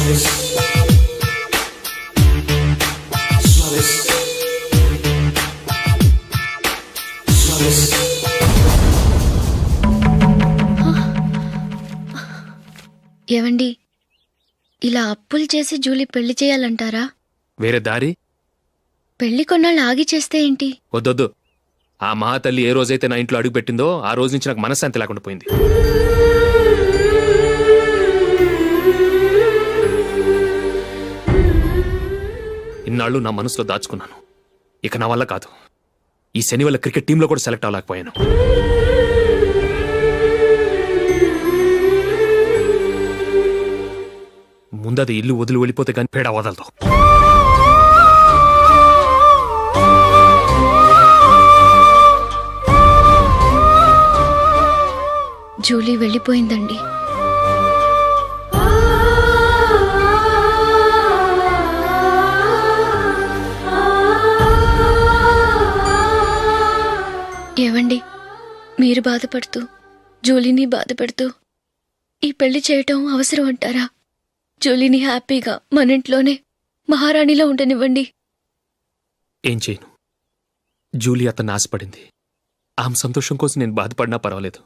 ఏవండి, ఇలా అప్పులు చేసి జూలీ పెళ్లి చేయాలంటారా? వేరే దారి? పెళ్లి కొన్నాళ్ళు ఆగి చేస్తే ఏంటి? వద్దొద్దు. ఆ మహాతల్లి ఏ రోజైతే నా ఇంట్లో అడుగు పెట్టిందో ఆ రోజు నుంచి నాకు మనశ్శాంతి లేకుండా పోయింది. ఇన్నాళ్ళు నా మనసులో దాచుకున్నాను. ఇక నా వల్ల కాదు. ఈ శని వల్ల క్రికెట్ టీంలో కూడా సెలెక్ట్ అవ్వలేకపోయాను. ముందది ఇల్లు వదిలి వెళ్ళిపోతే కానీ పేడ వదలదు. జూలీ వెళ్ళిపోయిందండి. ఏవండి, మీరు బాధపడుతూ జూలీని బాధపెడుతూ ఈ పెళ్లి చేయటం అవసరం అంటారా? జూలీని హ్యాపీగా మన ఇంట్లోనే మహారాణిలో ఉండనివ్వండి. ఏం చేయను? జూలీ అతన్ని ఆశపడింది. ఆమె సంతోషం కోసం నేను బాధపడినా పర్వాలేదు.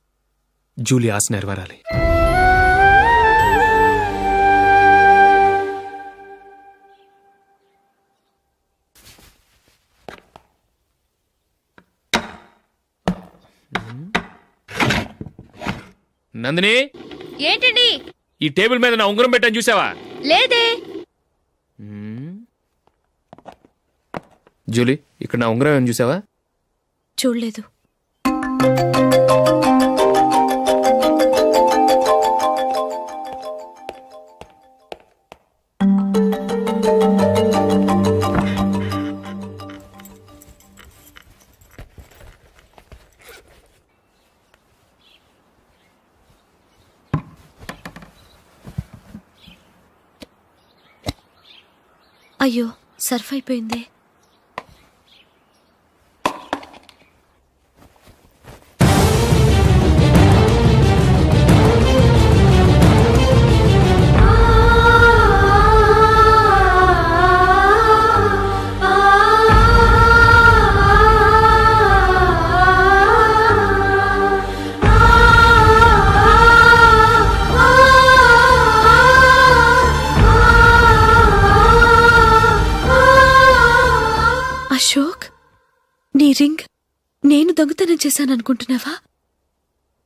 జూలీ ఆశ నెరవేరాలి. నందిని, ఏంటండి? ఈ టేబుల్ మీద నా ఉంగరం పెట్టని చూసావా? లేదే. జూలీ, ఇక్కడ నా ఉంగరం ఏమని చూసావా? చూడలేదు. అయ్యో, సర్ఫ్ అయిపోయింది. అశోక్, నీ రింగ్ నేను దొంగతనం చేశాననుకుంటున్నావా?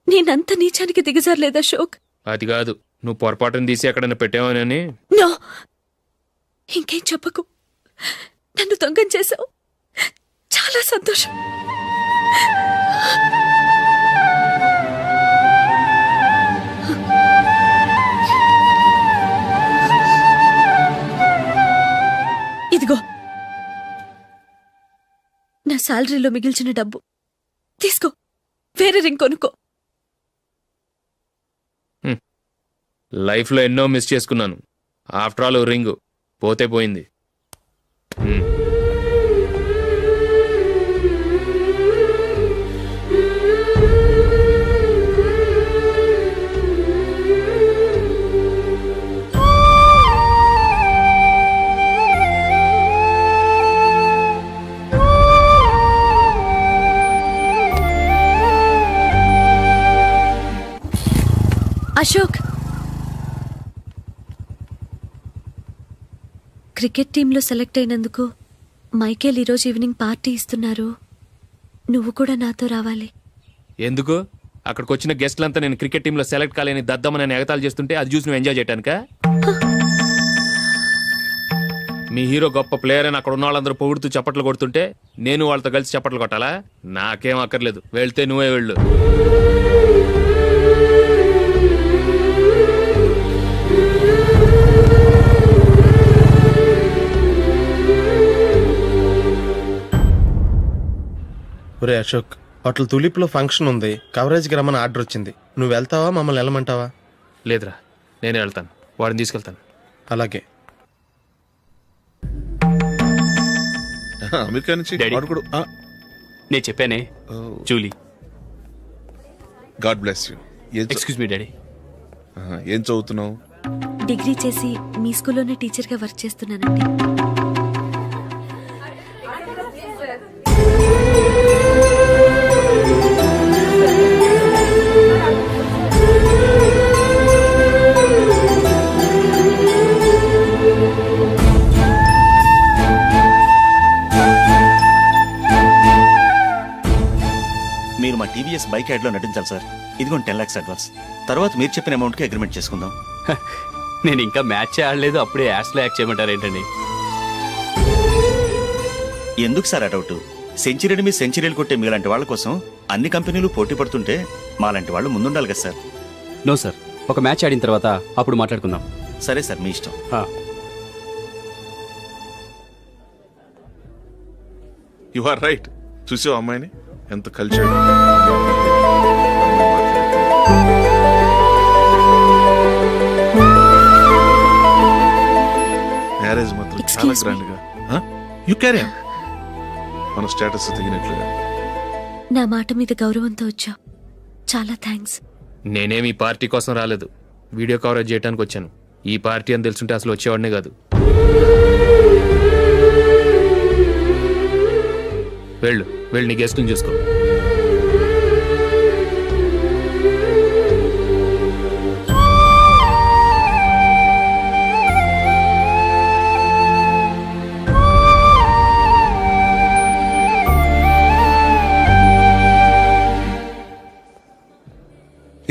నేనంత నీచానికి దిగజారలేదు అశోక్. అది కాదు, నువ్వు పొరపాటును తీసి ఎక్కడైనా పెట్టావని. నో, ఇంకేం చెప్పకు. నన్ను దొంగం చేశావు. చాలా సంతోషం. ఇదిగో నా శాలరీలో మిగిల్చిన డబ్బు తీసుకో. వేరే రింగ్ కొనుక్కో. లైఫ్లో ఎన్నో మిస్ చేసుకున్నాను. ఆఫ్టర్ ఆల్ రింగ్ పోతే పోయింది. అశోక్, క్రికెట్ టీంలో సెలెక్ట్ అయినందుకు మైకేల్ ఈరోజు ఈవినింగ్ పార్టీ ఇస్తున్నారు. నువ్వు కూడా నాతో రావాలి. ఎందుకు? అక్కడికి వచ్చిన గెస్ట్లంతా నేను క్రికెట్ టీంలో సెలెక్ట్ కాలేని దద్దమని ఎగతాలు చేస్తుంటే అది చూసి నువ్వు ఎంజాయ్ చేయటానికా? మీ హీరో గొప్ప ప్లేయర్ అని అక్కడ ఉన్న వాళ్ళందరూ పొగుడుతూ చప్పట్లు కొడుతుంటే నేను వాళ్ళతో కలిసి చప్పట్లు కొట్టాలా? నాకేం అక్కర్లేదు. వెళ్తే నువ్వే వెళ్ళు. ఒరే అశోక్, హోటల్ తులిప్లో ఫంక్షన్ ఉంది. కవరేజ్కి రమ్మని ఆర్డర్ వచ్చింది. నువ్వు వెళ్తావా, మమ్మల్ని వెళ్ళమంటావా? లేదురా, నేనే వెళ్తాను. వాడిని తీసుకెళ్తాను. అలాగే. అమెరికా నుంచి నేను చెప్పానే, Julie. God bless you. Excuse me daddy. ఏం చదువుతున్నావు? డిగ్రీ చేసి మీ స్కూల్లోనే టీచర్గా వర్క్ చేస్తున్నానండి. మీరు మా టీవీఎస్ బైక్ యాడ్లో నటించాలి సార్. ఇదిగోండి 10 lakhs అడ్వాన్స్. తర్వాత మీరు చెప్పిన అమౌంట్కి అగ్రిమెంట్ చేసుకుందాం. నేను ఇంకా మ్యాచ్ ఆడలేదు, అప్పుడే యాడ్స్లో యాక్ట్ చేయమంటారు ఏంటండి? ఎందుకు సార్ అటౌట్? సెంచరీని మీ సెంచరీలు కొట్టే మీలాంటి వాళ్ళ కోసం అన్ని కంపెనీలు పోటీ పడుతుంటే మాలాంటి వాళ్ళు ముందుండాలి కదా సార్. నో సార్, ఒక మ్యాచ్ ఆడిన తర్వాత అప్పుడు మాట్లాడుకుందాం. సరే సార్, మీ ఇష్టం. You are right. చూసావు అమ్మాయిని ఎంత కల్చర్డ్. మ్యారేజ్ మాత్రం చాలా Excuse me. గ్రాండ్ గా. యు క్యారీ మన స్టేటస్ తగినట్లుగా. నా మాట మీద గౌరవంతో వచ్చావు, చాలా థ్యాంక్స్. నేనేమి ఈ పార్టీ కోసం రాలేదు, వీడియో కవరేజ్ చేయడానికి వచ్చాను. ఈ పార్టీ అని తెలుసుంటే అసలు వచ్చేవాడినే కాదు. వెళ్ళు వెళ్ళి నీ గెస్ట్ని చూసుకో.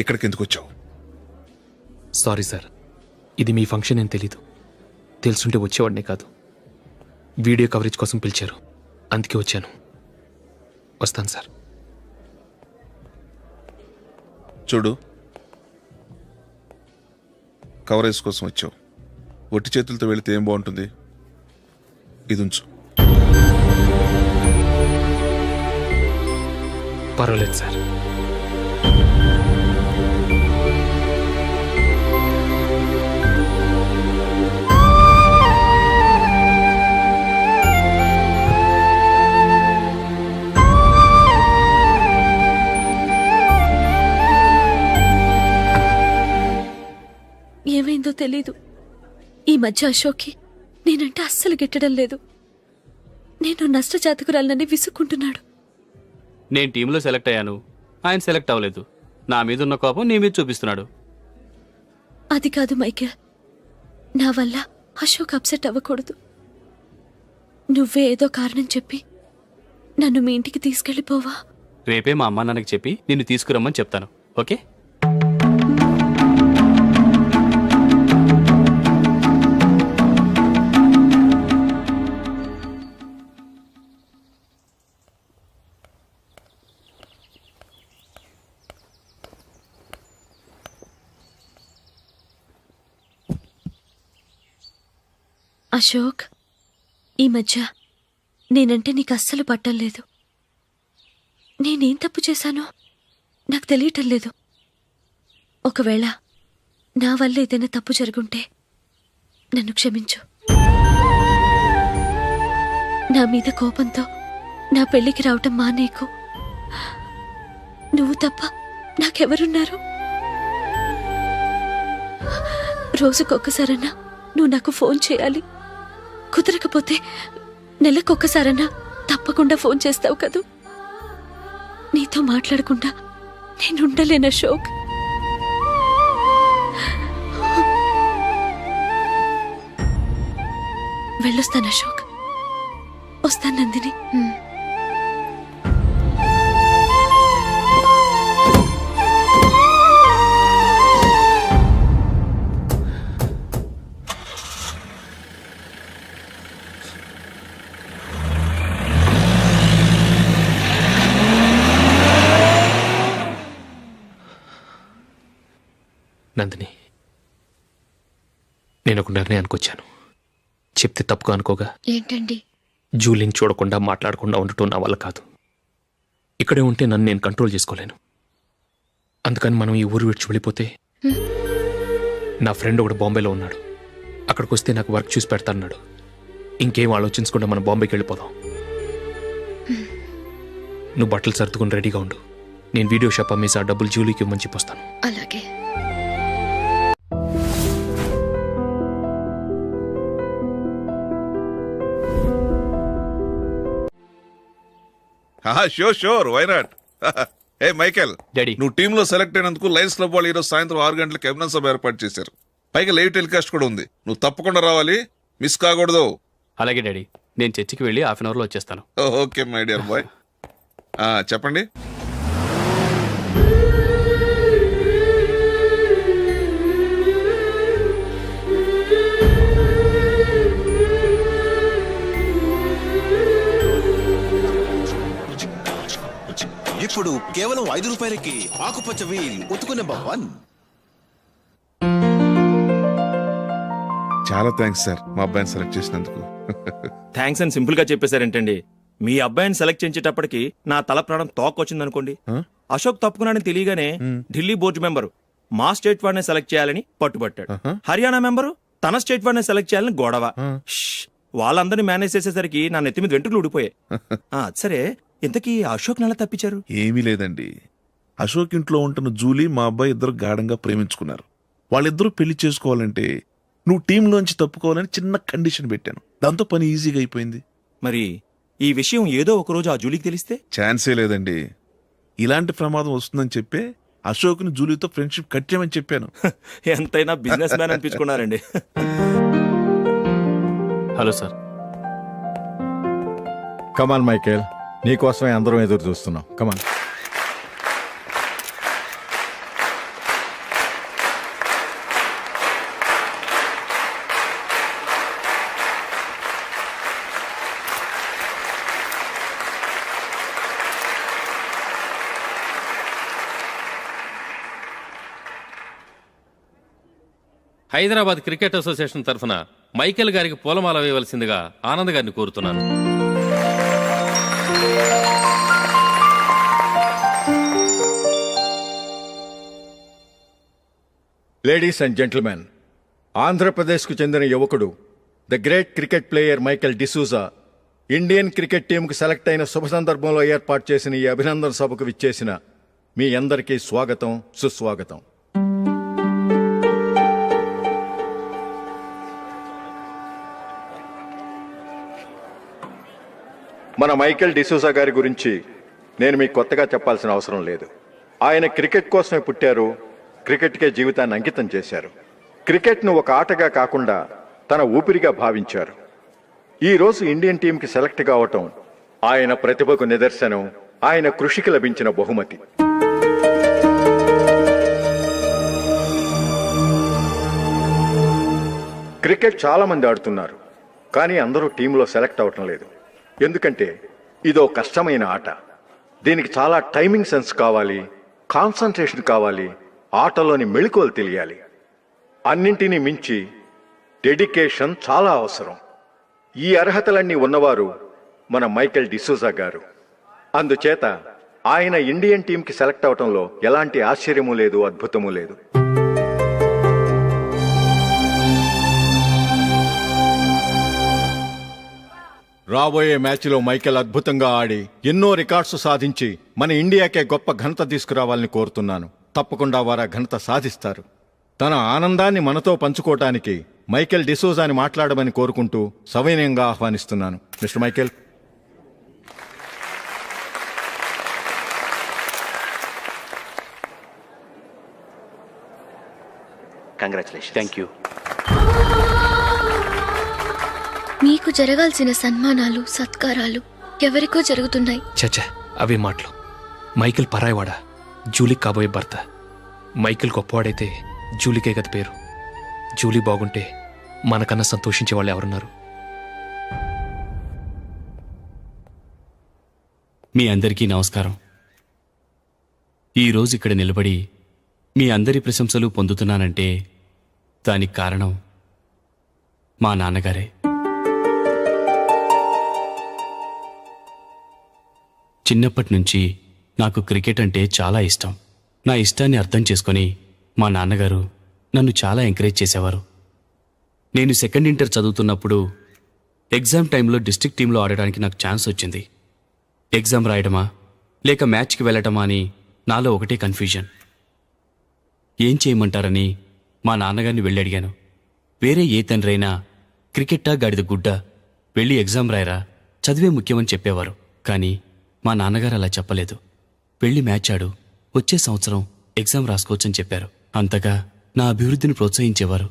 ఇక్కడికి ఎందుకు వచ్చావు? సారీ సార్, ఇది మీ ఫంక్షన్ అని తెలీదు. తెలుసుంటే వచ్చేవాడినే కాదు. వీడియో కవరేజ్ కోసం పిలిచారు, అందుకే వచ్చాను. వస్తాను సార్. చూడు, కవరేజ్ కోసం వచ్చావు. ఒట్టి చేతులతో వెళితే ఏం బాగుంటుంది? ఇది ఉంచు. పర్వాలేదు సార్. ఏమైందో తెలీదు, ఈ మధ్య అశోక్కి నేనంటే అస్సలు గిట్టడం లేదు. నేను నష్టజాతకురాలనని విసుక్కుంటున్నాడు. నేను టీంలో సెలెక్ట్ అయ్యాను, ఆయన సెలెక్ట్ అవ్వలేదు. నా మీద ఉన్న కోపం నీ మీద చూపిస్తున్నాడు. అది కాదు మైకేల్, నా వల్ల అశోక్ అప్సెట్ అవ్వకూడదు. నువ్వే ఏదో కారణం చెప్పి నన్ను మీ ఇంటికి తీసుకెళ్ళిపోవా? రేపే మా అమ్మ నాన్నకి చెప్పి నిన్ను తీసుకురమ్మని చెప్తాను, ఓకే? అశోక్, ఈ మధ్య నేనంటే నీకు అస్సలు పట్టం లేదు. నేనేం తప్పు చేశానో నాకు తెలియటం లేదు. ఒకవేళ నా వల్ల ఏదైనా తప్పు జరుగుంటే నన్ను క్షమించు. నా మీద కోపంతో నా పెళ్లికి రావటం మానేకు. నువ్వు తప్ప నాకెవరున్నారు? రోజుకొక్కసారన్నా నువ్వు నాకు ఫోన్ చేయాలి. కుదరకపోతే నెలకొక్కసారన్నా తప్పకుండా ఫోన్ చేస్తావు కదూ. నీతో మాట్లాడకుండా నేనుండలేను అశోక్. వెళ్ళొస్తాను అశోక్, వస్తాను నందిని. నందిని, నేను ఒక నిర్ణయానికి వచ్చాను. చెప్తే తప్పుగా అనుకోగా. ఏంటండి? జూలీని చూడకుండా మాట్లాడకుండా ఉండటం నా వల్ల కాదు. ఇక్కడే ఉంటే నన్ను నేను కంట్రోల్ చేసుకోలేను. అందుకని మనం ఈ ఊరు విడిచి వెళ్ళిపోతే, నా ఫ్రెండ్ ఒకడు బాంబేలో ఉన్నాడు, అక్కడికి వస్తే నాకు వర్క్ చూసి పెడతాన్నాడు. ఇంకేం ఆలోచించకుండా మనం బాంబేకి వెళ్ళిపోదాం. నువ్వు బట్టలు సర్దుకుని రెడీగా ఉండు. నేను వీడియో షాప్ అమ్మేసి ఆ డబ్బులు జూలీకి ఇవ్వమని చెప్పొస్తాను. అలాగే. Sure why not. Hey Michael, daddy. నువ్వు టీంలో సెలెక్ట్ అయినందుకు లయన్స్ క్లబ్ వాళ్ళు ఈరోజు సాయంత్రం 6 గంటలకు అభినందన సభ ఏర్పాటు చేశారు. పైగా లైవ్ టెలికాస్ట్ కూడా ఉంది. నువ్వు తప్పకుండా రావాలి, మిస్ కాకూడదు. అలాగే డాడీ, నేను చర్చికి వెళ్ళి హాఫ్ అన్ అవర్లో వచ్చేస్తాను. Okay my dear bye. చెప్పండి. ఇప్పుడు కేవలం 5 రూపాయలకి ఆకుపచ్చ వీల్ ఉతుకు నెంబర్ 1. చాలా థ్యాంక్స్ సార్ మా అబ్బాయిని సెలెక్ట్ చేసినందుకు. థ్యాంక్స్ అని సింపుల్ గా చెప్పేశారేంటండి. మీ అబ్బాయిని సెలెక్ట్ చేసేటప్పటికి నా తల ప్రాణం తోకొచ్చిందనుకోండి. అశోక్ తప్పుకున్నాడని తెలియగానే ఢిల్లీ బోర్డు మెంబరు మా స్టేట్ వాడిని సెలెక్ట్ చేయాలని పట్టుబట్టాడు. హర్యానా మెంబరు తన స్టేట్ వాడిని సెలెక్ట్ చేయాలని గొడవ. వాళ్ళందరినీ మేనేజ్ చేసేసరికి నా నెత్తి మీద వెంట్రుకలు ఊడిపోయాయి. సరే, ఇంతకీ అశోక్ నెల తప్పించారు? ఏమీ లేదండి. అశోక్ ఇంట్లో ఉంటున్న జూలీ మా అబ్బాయి ఇద్దరు గాఢంగా ప్రేమించుకున్నారు. వాళ్ళిద్దరూ పెళ్లి చేసుకోవాలంటే నువ్వు టీంలోంచి తప్పుకోవాలని చిన్న కండిషన్ పెట్టాను. దాంతో పని ఈజీగా అయిపోయింది. మరి ఈ విషయం ఏదో ఒక రోజు ఆ జూలీకి తెలిస్తే? ఛాన్సే లేదండి. ఇలాంటి ప్రమాదం వస్తుందని చెప్పే అశోక్ని జూలీతో ఫ్రెండ్షిప్ కట్ చేయమని చెప్పాను. ఎంతైనా బిజినెస్ మ్యాన్ అనిపించుకున్నారండి. Hello sir. కమాన్ మైకేల్, నీకోసమే అందరం ఎదురు చూస్తున్నాం. కమాన్. హైదరాబాద్ క్రికెట్ అసోసియేషన్ తరఫున మైకేల్ గారికి పూలమాల వేయవలసిందిగా ఆనంద్ గారిని కోరుతున్నాను. లేడీస్ అండ్ జెంటిల్మెన్, ఆంధ్రప్రదేశ్కు చెందిన యువకుడు the great cricket player Michael D'Souza Indian cricket టీంకు సెలెక్ట్ అయిన శుభ సందర్భంలో ఏర్పాటు చేసిన ఈ అభినందన సభకు విచ్చేసిన మీ అందరికీ స్వాగతం, సుస్వాగతం. మన మైకేల్ డిసూజా గారి గురించి నేను మీకు కొత్తగా చెప్పాల్సిన అవసరం లేదు. ఆయన క్రికెట్ కోసమే పుట్టారు, క్రికెట్కే జీవితాన్ని అంకితం చేశారు. క్రికెట్ను ఒక ఆటగా కాకుండా తన ఊపిరిగా భావించారు. ఈరోజు ఇండియన్ టీంకి సెలెక్ట్ కావటం ఆయన ప్రతిభకు నిదర్శనం, ఆయన కృషికి లభించిన బహుమతి. క్రికెట్ చాలా మంది ఆడుతున్నారు, కానీ అందరూ టీంలో సెలెక్ట్ అవటం లేదు. ఎందుకంటే ఇదో కష్టమైన ఆట. దీనికి చాలా టైమింగ్ సెన్స్ కావాలి, కాన్సంట్రేషన్ కావాలి, ఆటలోని మెళకువలు తెలియాలి. అన్నింటినీ మించి డెడికేషన్ చాలా అవసరం. ఈ అర్హతలన్నీ ఉన్నవారు మన మైకేల్ డిసూజా గారు. అందుచేత ఆయన ఇండియన్ టీంకి సెలెక్ట్ అవటంలో ఎలాంటి ఆశ్చర్యమూ లేదు, అద్భుతమూ లేదు. రాబోయే మ్యాచ్లో మైకేల్ అద్భుతంగా ఆడి ఎన్నో రికార్డ్స్ సాధించి మన ఇండియాకే గొప్ప ఘనత తీసుకురావాలని కోరుతున్నాను. తప్పకుండా వారు ఆ ఘనత సాధిస్తారు. తన ఆనందాన్ని మనతో పంచుకోవటానికి మైకేల్ డిసూజాని మాట్లాడమని కోరుకుంటూ సవినయంగా ఆహ్వానిస్తున్నాను. Mister Michael. Congratulation. Thank you. మీకు జరగాల్సిన సన్మానాలు, సత్కారాలు ఎవరికో జరుగుతున్నాయి. చచ్చా, అవే మాటలు. మైకేల్ పరాయవాడా, జూలీకి కాబోయే భర్త. మైకేల్ గొప్పవాడైతే జూలీకే గది పేరు. జూలీ బాగుంటే మనకన్నా సంతోషించే వాళ్ళు ఎవరున్నారు? మీ అందరికీ నమస్కారం. ఈరోజు ఇక్కడ నిలబడి మీ అందరి ప్రశంసలు పొందుతున్నానంటే దానికి కారణం మా నాన్నగారే. చిన్నప్పటి నుంచి నాకు క్రికెట్ అంటే చాలా ఇష్టం. నా ఇష్టాన్ని అర్థం చేసుకొని మా నాన్నగారు నన్ను చాలా ఎంకరేజ్ చేసేవారు. నేను సెకండ్ ఇంటర్ చదువుతున్నప్పుడు ఎగ్జామ్ టైంలో డిస్ట్రిక్ట్ టీంలో ఆడడానికి నాకు ఛాన్స్ వచ్చింది. ఎగ్జామ్ రాయడమా లేక మ్యాచ్కి వెళ్ళటమా అని నాలో ఒకటే కన్ఫ్యూజన్. ఏం చేయమంటారని మా నాన్నగారిని వెళ్ళి అడిగాను. వేరే ఏ తండ్రైనా క్రికెట్టా గాడిద గుడ్డ, వెళ్ళి ఎగ్జామ్ రాయరా, చదివే ముఖ్యమని చెప్పేవారు. కానీ మా నాన్నగారు అలా చెప్పలేదు. వెళ్ళి మ్యాచ్ ఆడు, వచ్చే సంవత్సరం ఎగ్జామ్ రాసుకోవచ్చని చెప్పారు. అంతగా నా అభివృద్ధిని ప్రోత్సహించేవారు.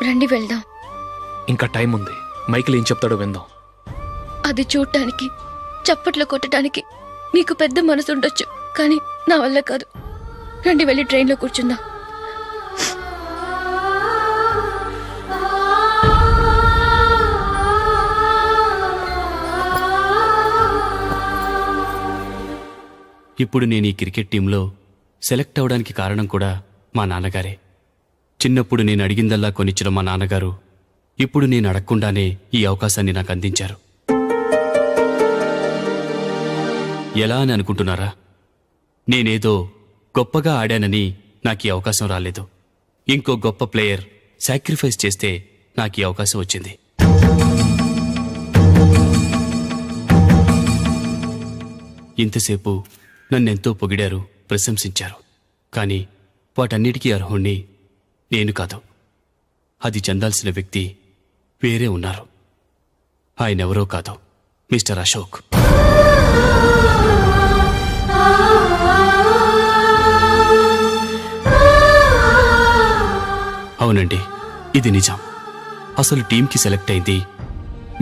రండి వెళ్దాం. ఇంకా టైం ఉంది. మైకిల్ ఏం చెప్తాడో విందాం. అది చూడటానికి, చప్పట్లు కొట్టడానికి మీకు పెద్ద మనసు ఉండొచ్చు, కానీ నా వల్ల కాదు. రండి వెళ్ళి ట్రైన్లో కూర్చుందాం. ఇప్పుడు నేను ఈ క్రికెట్ టీంలో సెలెక్ట్ అవడానికి కారణం కూడా మా నాన్నగారే. చిన్నప్పుడు నేను అడిగిందల్లా కొనిచ్చిన మా నాన్నగారు ఇప్పుడు నేను అడగకుండానే ఈ అవకాశాన్ని నాకు అందించారు. ఎలా అని అనుకుంటున్నారా? నేనేదో గొప్పగా ఆడానని నాకు ఈ అవకాశం రాలేదు. ఇంకో గొప్ప ప్లేయర్ సాక్రిఫైస్ చేస్తే నాకు ఈ అవకాశం వచ్చింది. ఇంతసేపు నన్నెంతో పొగిడారు, ప్రశంసించారు. కానీ వాటన్నిటికీ అర్హుణ్ణి నేను కాదు. అది చెందాల్సిన వ్యక్తి వేరే ఉన్నారు. ఆయనెవరో కాదు, మిస్టర్ అశోక్. అవునండి, ఇది నిజం. అసలు టీంకి సెలెక్ట్ అయింది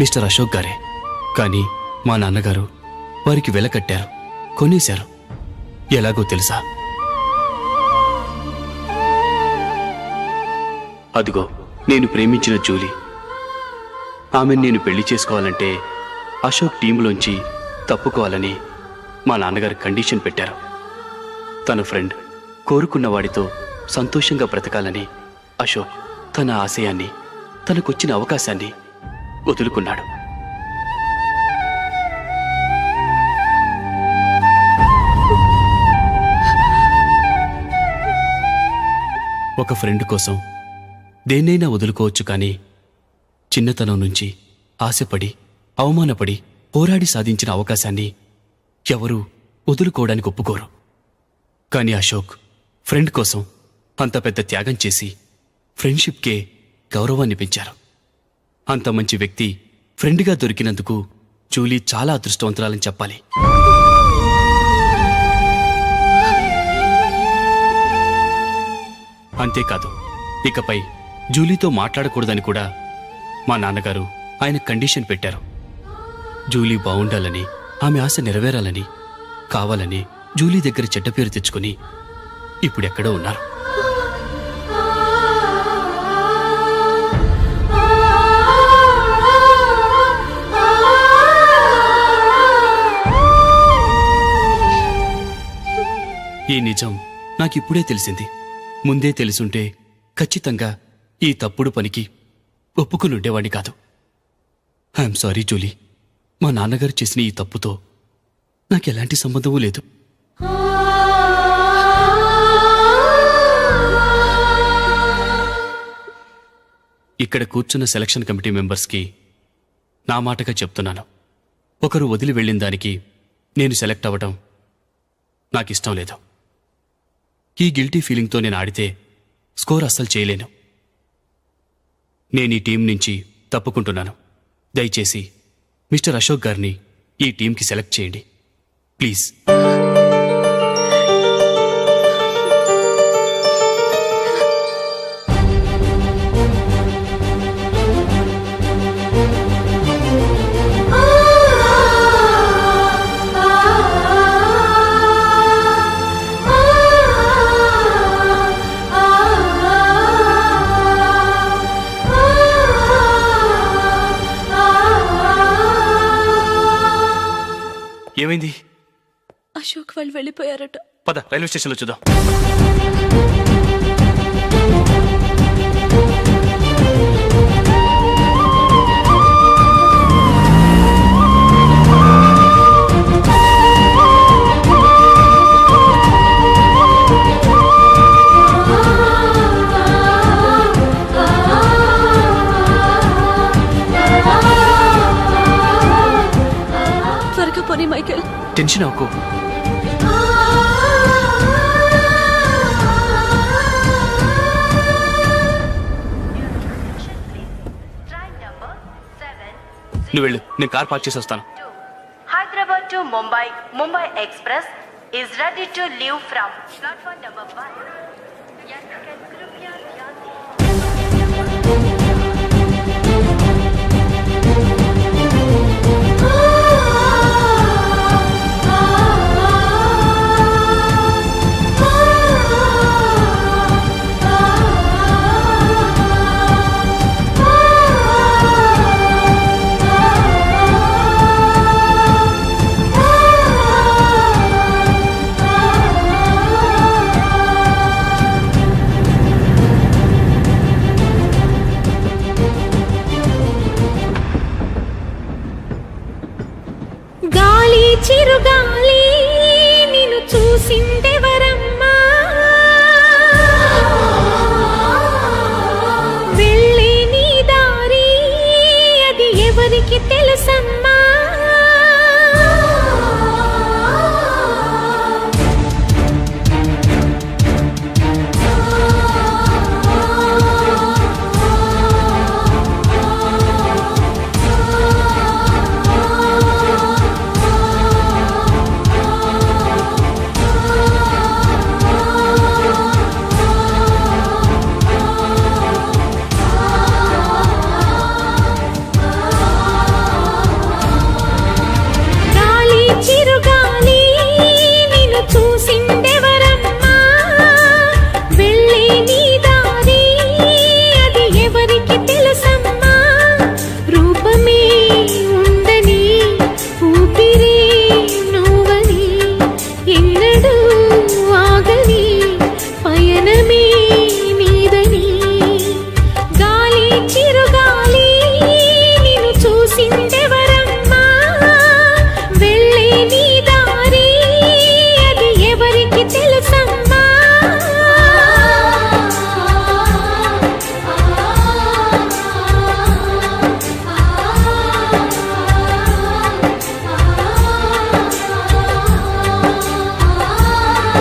మిస్టర్ అశోక్ గారే. కానీ మా నాన్నగారు వారికి వెల కట్టారు, కొనేశారు. ఎలాగో తెలుసా? అదిగో నేను ప్రేమించిన జూలీ. ఆమెను నేను పెళ్లి చేసుకోవాలంటే అశోక్ టీంలోంచి తప్పుకోవాలని మా నాన్నగారు కండిషన్ పెట్టారు. తన ఫ్రెండ్ కోరుకున్న వాడితో సంతోషంగా బ్రతకాలని అశోక్ తన ఆశయాన్ని, తనకొచ్చిన అవకాశాన్ని వదులుకున్నాడు. ఒక ఫ్రెండ్ కోసం దేన్నైనా వదులుకోవచ్చు, కానీ చిన్నతనం నుంచి ఆశపడి, అవమానపడి, పోరాడి సాధించిన అవకాశాన్ని ఎవరూ వదులుకోవడానికి ఒప్పుకోరు. కానీ అశోక్ ఫ్రెండ్ కోసం అంత పెద్ద త్యాగం చేసి ఫ్రెండ్షిప్కే గౌరవాన్ని పెంచారు. అంత మంచి వ్యక్తి ఫ్రెండ్గా దొరికినందుకు జూలీ చాలా అదృష్టవంతురాలని చెప్పాలి. అంతేకాదు, ఇకపై జూలీతో మాట్లాడకూడదని కూడా మా నాన్నగారు ఆయన కండిషన్ పెట్టారు. జూలీ బాగుండాలని, ఆమె ఆశ నెరవేరాలని, కావాలని జూలీ దగ్గర చెడ్డ పేరు తెచ్చుకుని ఇప్పుడెక్కడో ఉన్నారు. ఈ నిజం నాకిప్పుడే తెలిసింది. ముందే తెలుసుంటే ఖచ్చితంగా ఈ తప్పుడు పనికి ఒప్పుకుని ఉండేవాడిని కాదు. I'm sorry Julie. మా నాన్నగారు చేసిన ఈ తప్పుతో నాకెలాంటి సంబంధమూ లేదు. ఇక్కడ కూర్చున్న సెలక్షన్ కమిటీ మెంబర్స్కి నా మాటగా చెప్తున్నాను. ఒకరు వదిలి వెళ్ళిన దానికి నేను సెలెక్ట్ అవ్వడం నాకిష్టం లేదు. ఈ గిల్టీ ఫీలింగ్తో నేను ఆడితే స్కోర్ అస్సలు చేయలేను. నేను ఈ టీం నుంచి తప్పుకుంటున్నాను. దయచేసి మిస్టర్ అశోక్ గారిని ఈ టీంకి సెలెక్ట్ చేయండి ప్లీజ్. ఏమైంది? అశోక్ వాళ్ళు వెళ్ళిపోయారట. పద రైల్వే స్టేషన్లో చూద్దాం. త్వరగా పోనీ మైకేల్. టెన్షన్ అవ్వకు. Train number 7 నువ్వు వెళ్ళు, నేను కార్ పార్క్ చేసి వస్తాను. Hyderabad to Mumbai, Mumbai Express is ready to leave from platform number 1.